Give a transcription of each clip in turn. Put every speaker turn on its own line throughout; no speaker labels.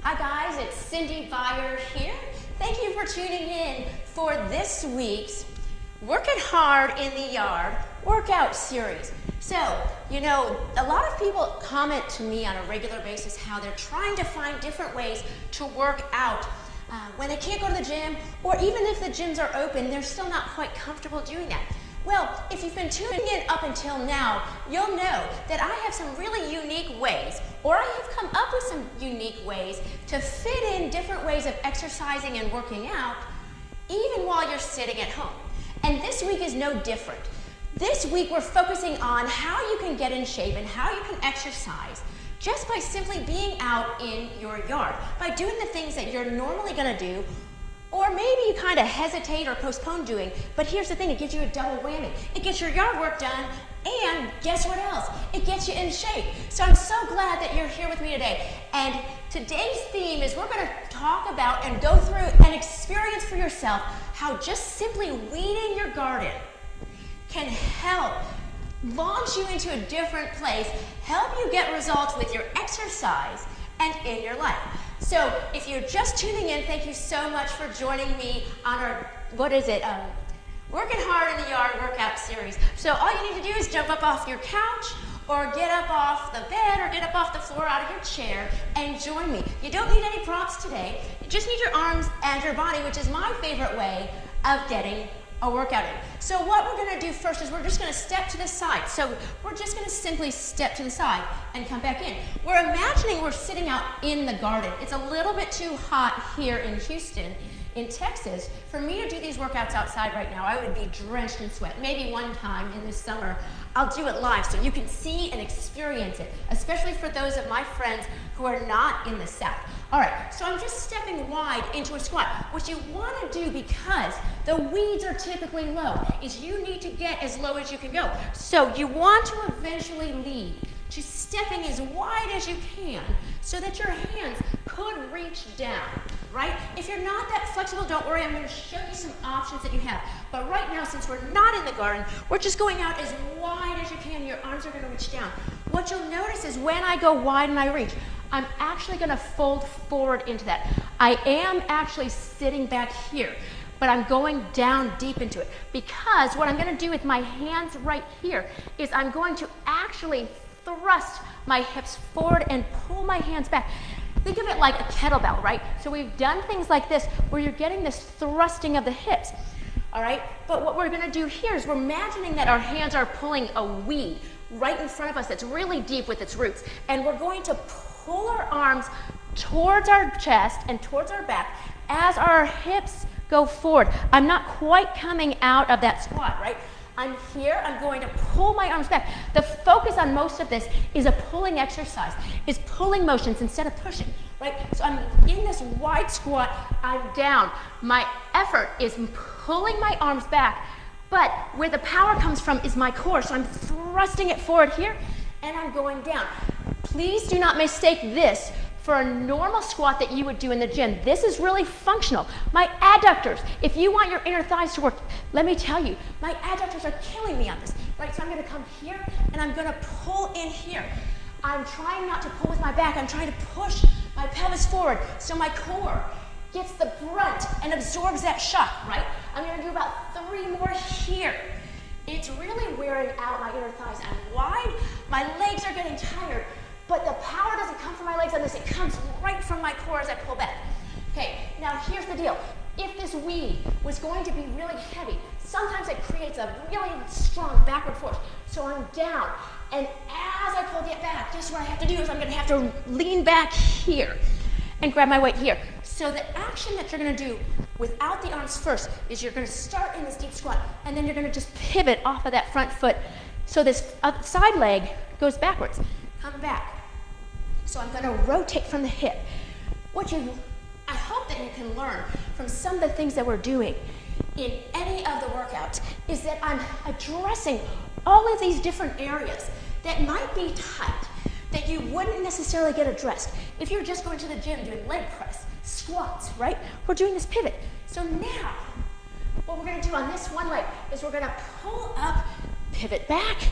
Hi guys, it's Cindy Byer here. Thank you for tuning in for this week's Work It Hard in the Yard workout series. So, you know, a lot of people comment to me on a regular basis how they're trying to find different ways to work out when they can't go to the gym, or even if the gyms are open, they're still not quite comfortable doing that. Well, if you've been tuning in up until now, you'll know that I have some really unique ways, or I have come up with some unique ways to fit in different ways of exercising and working out, even while you're sitting at home. And this week is no different. This week we're focusing on how you can get in shape and how you can exercise just by simply being out in your yard, by doing the things that you're normally gonna do, or maybe you kind of hesitate or postpone doing, but here's the thing, it gives you a double whammy. It gets your yard work done, and guess what else? It gets you in shape. So I'm so glad that you're here with me today. And today's theme is we're gonna talk about and go through and experience for yourself how just simply weeding your garden can help launch you into a different place, help you get results with your exercise and in your life. So if you're just tuning in, thank you so much for joining me on our, Working Hard in the Yard workout series. So all you need to do is jump up off your couch or get up off the bed or get up off the floor out of your chair and join me. You don't need any props today. You just need your arms and your body, which is my favorite way of getting a workout in. So what we're gonna do first is we're just gonna step to the side. So we're just gonna simply step to the side and come back in. We're imagining we're sitting out in the garden. It's a little bit too hot here in Houston, in Texas. For me to do these workouts outside right now, I would be drenched in sweat. Maybe one time in this summer, I'll do it live so you can see and experience it, especially for those of my friends who are not in the South. All right, so I'm just stepping wide into a squat. What you wanna do, because the weeds are typically low, is you need to get as low as you can go. So you want to eventually lead to stepping as wide as you can so that your hands could reach down, right? If you're not that flexible, don't worry, I'm gonna show you some options that you have. But right now, since we're not in the garden, we're just going out as wide as you can. Your arms are gonna reach down. What you'll notice is when I go wide and I reach, I'm actually gonna fold forward into that. I am actually sitting back here, but I'm going down deep into it, because what I'm gonna do with my hands right here is I'm going to actually thrust my hips forward and pull my hands back. Think of it like a kettlebell, right? So we've done things like this where you're getting this thrusting of the hips, all right? But what we're gonna do here is we're imagining that our hands are pulling a weed right in front of us that's really deep with its roots. And we're going to pull our arms towards our chest and towards our back as our hips go forward. I'm not quite coming out of that squat, right? I'm here, I'm going to pull my arms back. The focus on most of this is a pulling exercise, is pulling motions instead of pushing, right? So I'm in this wide squat, I'm down. My effort is pulling my arms back, but where the power comes from is my core. So I'm thrusting it forward here, and I'm going down. Please do not mistake this for a normal squat that you would do in the gym. This is really functional. My adductors, if you want your inner thighs to work, let me tell you, my adductors are killing me on this, right? So I'm gonna come here and I'm gonna pull in here. I'm trying not to pull with my back, I'm trying to push my pelvis forward so my core gets the brunt and absorbs that shock, right? I'm gonna do about 3 more here. It's really wearing out my inner thighs. I'm wide, my legs are getting tired, but the power doesn't come from my legs on this, it comes right from my core as I pull back. Okay, now here's the deal. If this weed was going to be really heavy, sometimes it creates a really strong backward force. So I'm down, and as I pull it back, guess what I have to do is I'm gonna have to lean back here and grab my weight here. So the action that you're gonna do without the arms first is you're gonna start in this deep squat, and then you're gonna just pivot off of that front foot. So this side leg goes backwards. Come back. So I'm gonna rotate from the hip. I hope that you can learn from some of the things that we're doing in any of the workouts is that I'm addressing all of these different areas that might be tight, that you wouldn't necessarily get addressed if you're just going to the gym doing leg press, squats, right? We're doing this pivot. So now, what we're gonna do on this one leg is we're gonna pull up, pivot back,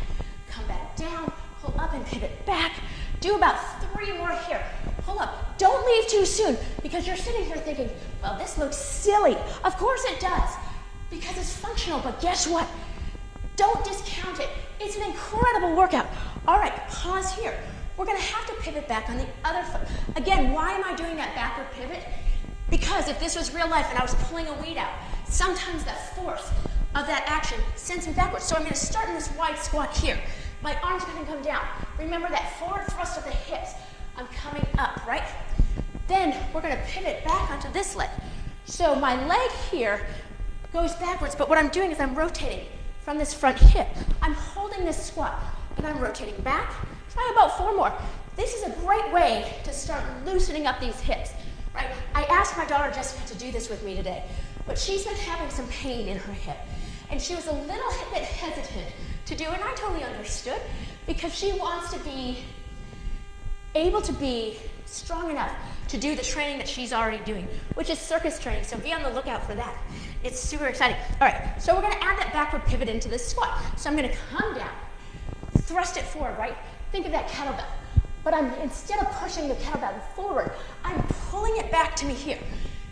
come back down, pull up and pivot back. Do about 3 more here. pull up. Don't leave too soon because you're sitting here thinking, well, this looks silly. Of course it does because it's functional, but guess what? Don't discount it. It's an incredible workout. All right, pause here. We're gonna have to pivot back on the other foot. Again, why am I doing that backward pivot? Because if this was real life and I was pulling a weed out, sometimes the force of that action sends me backwards. So I'm gonna start in this wide squat here. My arms are gonna come down. Remember that forward thrust of the hips. I'm coming up, right? Then we're gonna pivot back onto this leg. So my leg here goes backwards, but what I'm doing is I'm rotating from this front hip. I'm holding this squat and I'm rotating back. Try about 4 more. This is a great way to start loosening up these hips, right? I asked my daughter Jessica to do this with me today, but she's been having some pain in her hip. And she was a little bit hesitant to do it, and I totally understood because she wants to be able to be strong enough to do the training that she's already doing, which is circus training, so be on the lookout for that. It's super exciting. All right, so we're gonna add that backward pivot into this squat. So I'm gonna come down, thrust it forward, right? Think of that kettlebell. But instead of pushing the kettlebell forward, I'm pulling it back to me here.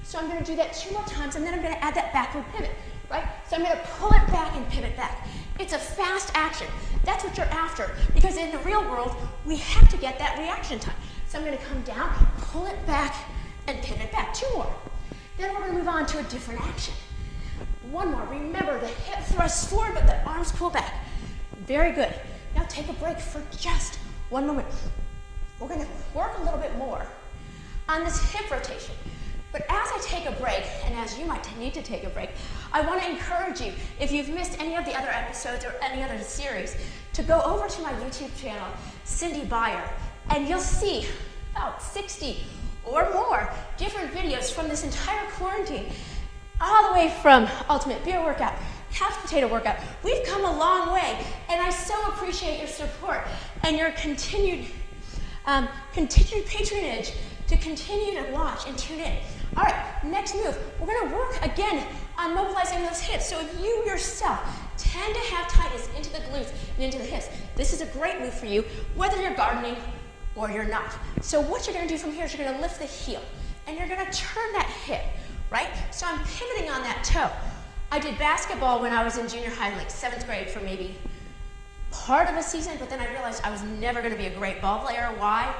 So I'm gonna do that 2 more times, and then I'm gonna add that backward pivot, right? So I'm gonna pull it back and pivot back. It's a fast action. That's what you're after, because in the real world, we have to get that reaction time. So I'm gonna come down, pull it back, and pivot back. 2 more. Then we're gonna move on to a different action. 1 more. Remember, the hip thrusts forward, but the arms pull back. Very good. Now take a break for just 1 moment. We're gonna work a little bit more on this hip rotation. But as I take a break, and as you might need to take a break, I wanna encourage you, if you've missed any of the other episodes or any other series, to go over to my YouTube channel, Cindy Byer, and you'll see about 60 or more different videos from this entire quarantine, all the way from ultimate beer workout, couch potato workout. We've come a long way, and I so appreciate your support and your continued patronage to continue to watch and tune in. All right, next move. We're gonna work again on mobilizing those hips. So if you yourself tend to have tightness into the glutes and into the hips, this is a great move for you, whether you're gardening or you're not. So what you're gonna do from here is you're gonna lift the heel and you're gonna turn that hip, right? So I'm pivoting on that toe. I did basketball when I was in junior high, like 7th grade for maybe part of a season, but then I realized I was never gonna be a great ball player. Why?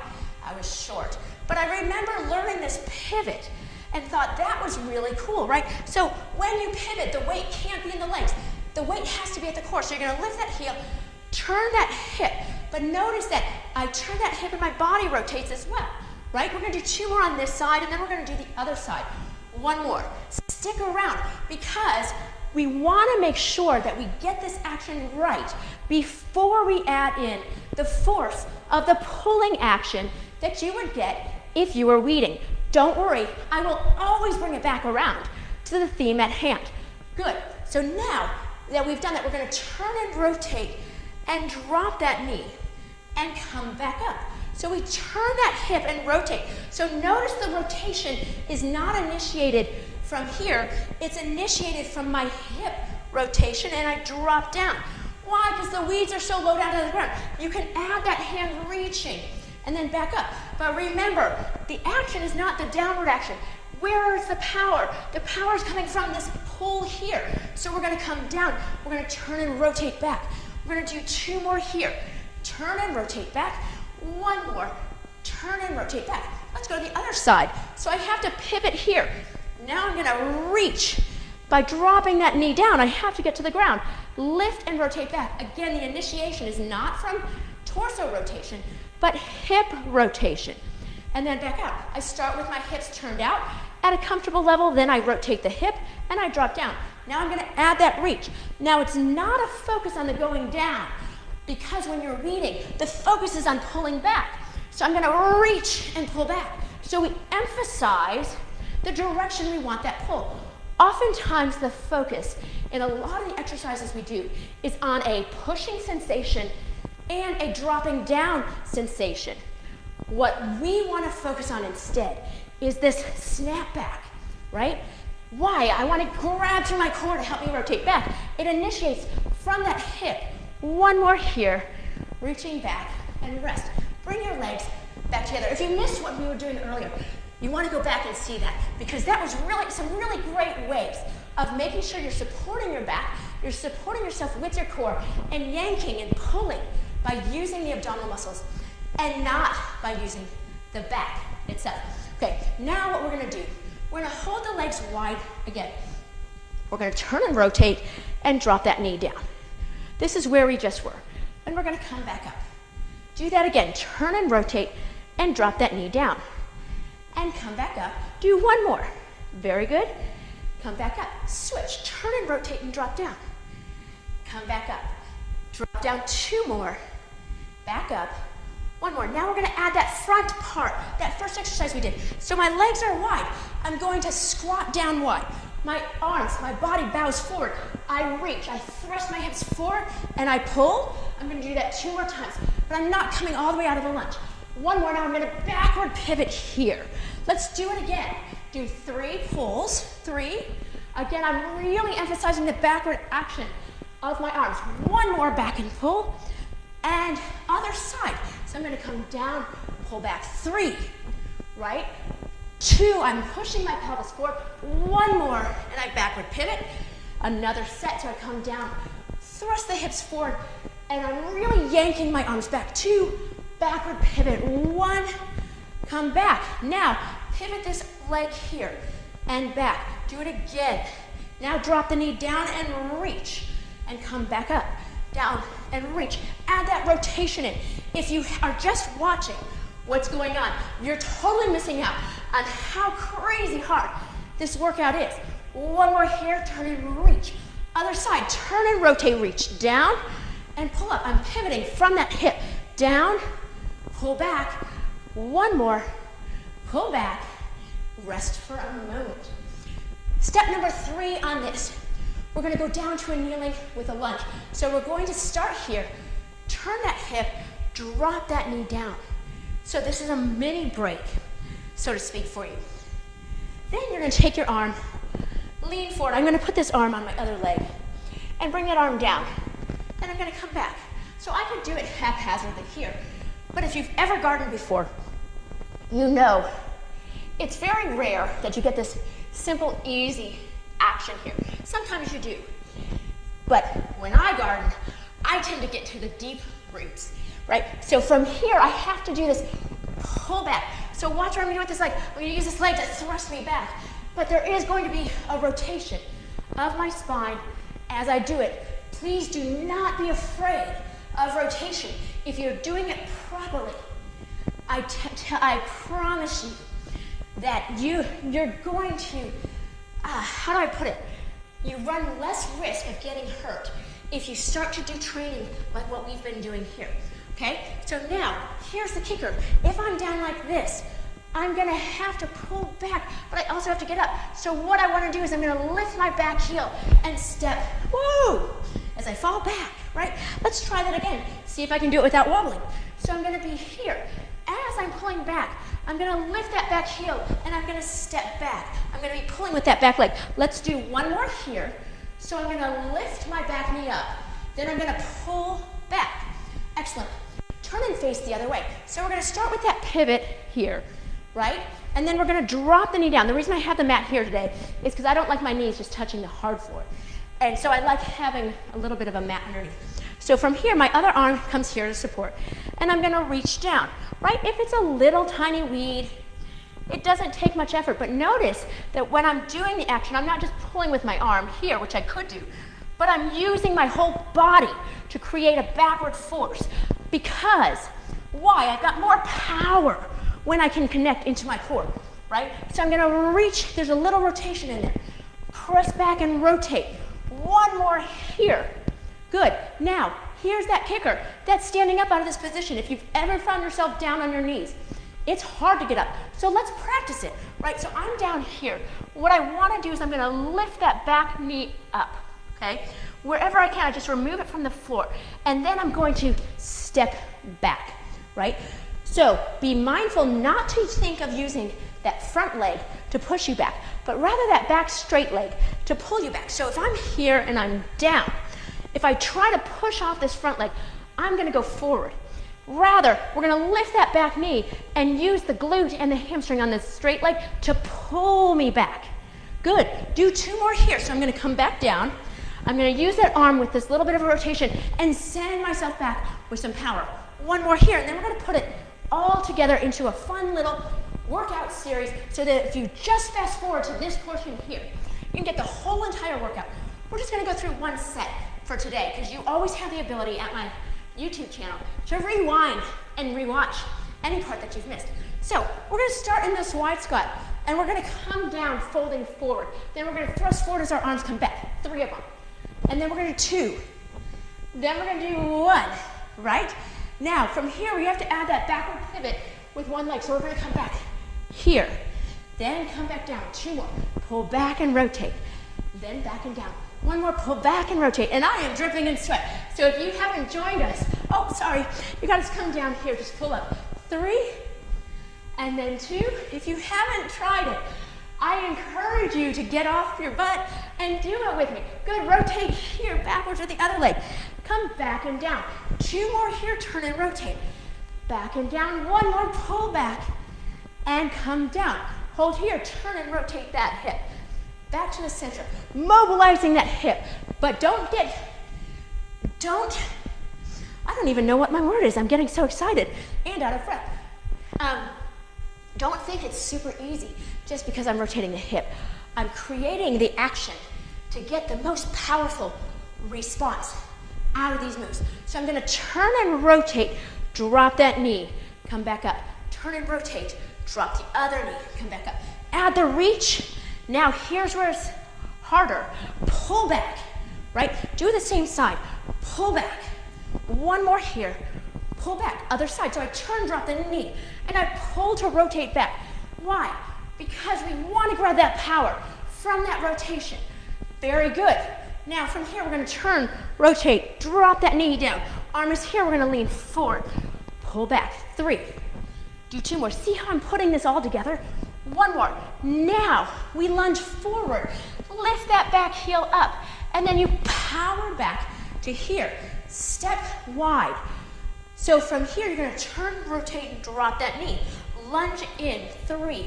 I was short. But I remember learning this pivot and thought that was really cool, right? So when you pivot, the weight can't be in the legs. The weight has to be at the core. So you're gonna lift that heel, turn that hip, but notice that I turn that hip and my body rotates as well, right? We're gonna do 2 more on this side, and then we're gonna do the other side. 1 more. Stick around, because we wanna make sure that we get this action right before we add in the force of the pulling action that you would get if you were weeding. Don't worry, I will always bring it back around to the theme at hand. Good, so now that we've done that, we're gonna turn and rotate and drop that knee and come back up. So we turn that hip and rotate. So notice the rotation is not initiated from here, it's initiated from my hip rotation, and I drop down. Why? Because the weeds are so low down to the ground. You can add that hand reaching and then back up. But remember, the action is not the downward action. Where is the power? The power is coming from this pull here. So we're gonna come down, we're gonna turn and rotate back. We're gonna do 2 more here. Turn and rotate back. 1 more, turn and rotate back. Let's go to the other side. So I have to pivot here. Now I'm gonna reach. By dropping that knee down, I have to get to the ground. Lift and rotate back. Again, the initiation is not from torso rotation, but hip rotation. And then back out. I start with my hips turned out at a comfortable level, then I rotate the hip and I drop down. Now I'm gonna add that reach. Now it's not a focus on the going down, because when you're weeding, the focus is on pulling back. So I'm gonna reach and pull back. So we emphasize the direction we want that pull. Oftentimes the focus in a lot of the exercises we do is on a pushing sensation and a dropping down sensation. What we want to focus on instead is this snap back, right? Why? I want to grab through my core to help me rotate back. It initiates from that hip. 1 more here, reaching back and rest. Bring your legs back together. If you missed what we were doing earlier, you want to go back and see that, because that was really some really great ways of making sure you're supporting your back, you're supporting yourself with your core, and yanking and pulling by using the abdominal muscles and not by using the back itself. Okay, now what we're going to do, we're going to hold the legs wide again. We're going to turn and rotate and drop that knee down. This is where we just were. And we're going to come back up. Do that again. Turn and rotate and drop that knee down. And come back up. Do one more. Very good. Come back up. Switch. Turn and rotate and drop down. Come back up. Drop down 2 more. Back up. 1 more. Now we're going to add that front part, that first exercise we did. So my legs are wide. I'm going to squat down wide. My arms, my body bows forward. I reach, I thrust my hips forward, and I pull. I'm going to do that 2 more times, but I'm not coming all the way out of the lunge. 1 more. Now I'm going to backward pivot here. Let's do it again. Do 3 pulls. 3. Again, I'm really emphasizing the backward action of my arms. 1 more back and pull. And other side. So I'm going to come down, pull back. 3, right? 2, I'm pushing my pelvis forward. 1 more, and I backward pivot. Another set, so I come down, thrust the hips forward, and I'm really yanking my arms back. 2, backward pivot. 1, come back. Now, pivot this leg here and back. Do it again. Now drop the knee down and reach, and come back up. Down and reach. Add that rotation in. If you are just watching what's going on, you're totally missing out on how crazy hard this workout is. 1 more here, turn and reach. Other side, turn and rotate, reach down and pull up. I'm pivoting from that hip, down, pull back. 1 more, pull back, rest for a moment. Step number 3 on this. We're going to go down to a kneeling with a lunge. So we're going to start here, turn that hip, drop that knee down. So this is a mini break, so to speak, for you. Then you're going to take your arm, lean forward. I'm going to put this arm on my other leg and bring that arm down. Then I'm going to come back. So I could do it haphazardly here. But if you've ever gardened before, you know it's very rare that you get this simple, easy action here. Sometimes you do. But when I garden, I tend to get to the deep roots, right? So from here, I have to do this pull back. So watch what I'm going to do with this leg. I'm going to use this leg to thrust me back. But there is going to be a rotation of my spine as I do it. Please do not be afraid of rotation. If you're doing it properly, I promise you that you're going to, how do I put it? You run less risk of getting hurt if you start to do training like what we've been doing here, okay? So now, here's the kicker. If I'm down like this, I'm gonna have to pull back, but I also have to get up. So what I wanna do is I'm gonna lift my back heel and step, woo, as I fall back, right? Let's try that again. See if I can do it without wobbling. So I'm gonna be here. As I'm pulling back, I'm gonna lift that back heel and I'm gonna step back. I'm gonna be pulling with that back leg. Let's do 1 more here. So I'm gonna lift my back knee up. Then I'm gonna pull back. Excellent. Turn and face the other way. So we're gonna start with that pivot here, right? And then we're gonna drop the knee down. The reason I have the mat here today is because I don't like my knees just touching the hard floor. And so I like having a little bit of a mat underneath. So from here, my other arm comes here to support. And I'm gonna reach down, right? If it's a little tiny weed, it doesn't take much effort. But notice that when I'm doing the action, I'm not just pulling with my arm here, which I could do, but I'm using my whole body to create a backward force. Because, why? I've got more power when I can connect into my core, right? So I'm gonna reach, there's a little rotation in there. Press back and rotate. 1 more here. Good. Now, here's that kicker. That's standing up out of this position. If you've ever found yourself down on your knees, it's hard to get up. So let's practice it, right? So I'm down here. What I want to do is I'm going to lift that back knee up, okay? Wherever I can, I just remove it from the floor. And then I'm going to step back, right? So be mindful not to think of using that front leg to push you back, but rather that back straight leg to pull you back. So if I'm here and I'm down, if I try to push off this front leg, I'm gonna go forward. Rather, we're gonna lift that back knee and use the glute and the hamstring on this straight leg to pull me back. Good, do 2 more here. So I'm gonna come back down. I'm gonna use that arm with this little bit of a rotation and send myself back with some power. 1 more here, and then we're gonna put it all together into a fun little workout series so that if you just fast forward to this portion here, you can get the whole entire workout. We're just gonna go through 1 set for today because you always have the ability at my YouTube channel to rewind and rewatch any part that you've missed. So we're gonna start in this wide squat and we're gonna come down folding forward. Then we're gonna thrust forward as our arms come back, 3 of them. And then we're gonna do 2. Then we're gonna do 1, right? Now from here we have to add that backward pivot with 1 leg. So we're gonna come back here, then come back down, 2 more. Pull back and rotate, then back and down. 1 more, pull back and rotate, and I am dripping in sweat. So if you haven't joined us, oh, sorry, you gotta come down here, just pull up. 3, and then 2. If you haven't tried it, I encourage you to get off your butt and do it with me. Good, rotate here, backwards with the other leg. Come back and down. 2 more here, turn and rotate. Back and down, 1 more, pull back, and come down. Hold here, turn and rotate that hip. Back to the center, mobilizing that hip, but I don't even know what my word is. I'm getting so excited and out of breath. Don't think it's super easy just because I'm rotating the hip. I'm creating the action to get the most powerful response out of these moves. So I'm gonna turn and rotate, drop that knee, come back up. Turn and rotate, drop the other knee, come back up. Add the reach. Now here's where it's harder. Pull back, right? Do the same side. Pull back. 1 more here. Pull back, other side. So I turn, drop the knee, and I pull to rotate back. Why? Because we want to grab that power from that rotation. Very good. Now from here, we're gonna turn, rotate, drop that knee down. Arm is here, we're gonna lean forward. Pull back, 3. Do 2 more. See how I'm putting this all together? 1 more. Now we lunge forward. Lift that back heel up. And then you power back to here. Step wide. So from here, you're gonna turn, rotate, and drop that knee. Lunge in, 3.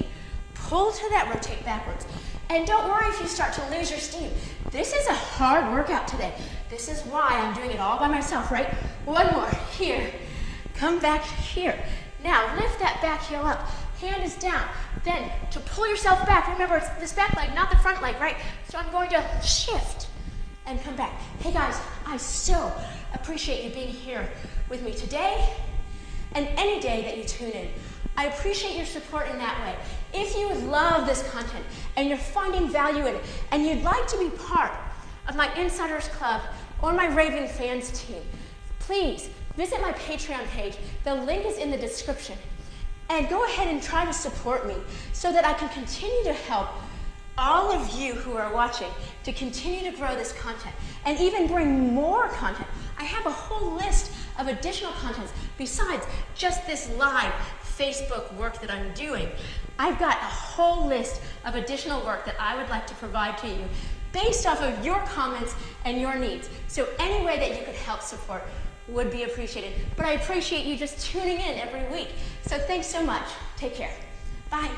Pull to that, rotate backwards. And don't worry if you start to lose your steam. This is a hard workout today. This is why I'm doing it all by myself, right? 1 more, here. Come back here. Now lift that back heel up. Hand is down. Then to pull yourself back, remember it's this back leg, not the front leg, right? So I'm going to shift and come back. Hey guys, I so appreciate you being here with me today and any day that you tune in. I appreciate your support in that way. If you love this content and you're finding value in it and you'd like to be part of my Insiders Club or my Raving Fans team, please visit my Patreon page. The link is in the description. And go ahead and try to support me so that I can continue to help all of you who are watching to continue to grow this content and even bring more content. I have a whole list of additional contents besides just this live Facebook work that I'm doing. I've got a whole list of additional work that I would like to provide to you based off of your comments and your needs. So any way that you could help support would be appreciated. But I appreciate you just tuning in every week. So thanks so much. Take care. Bye.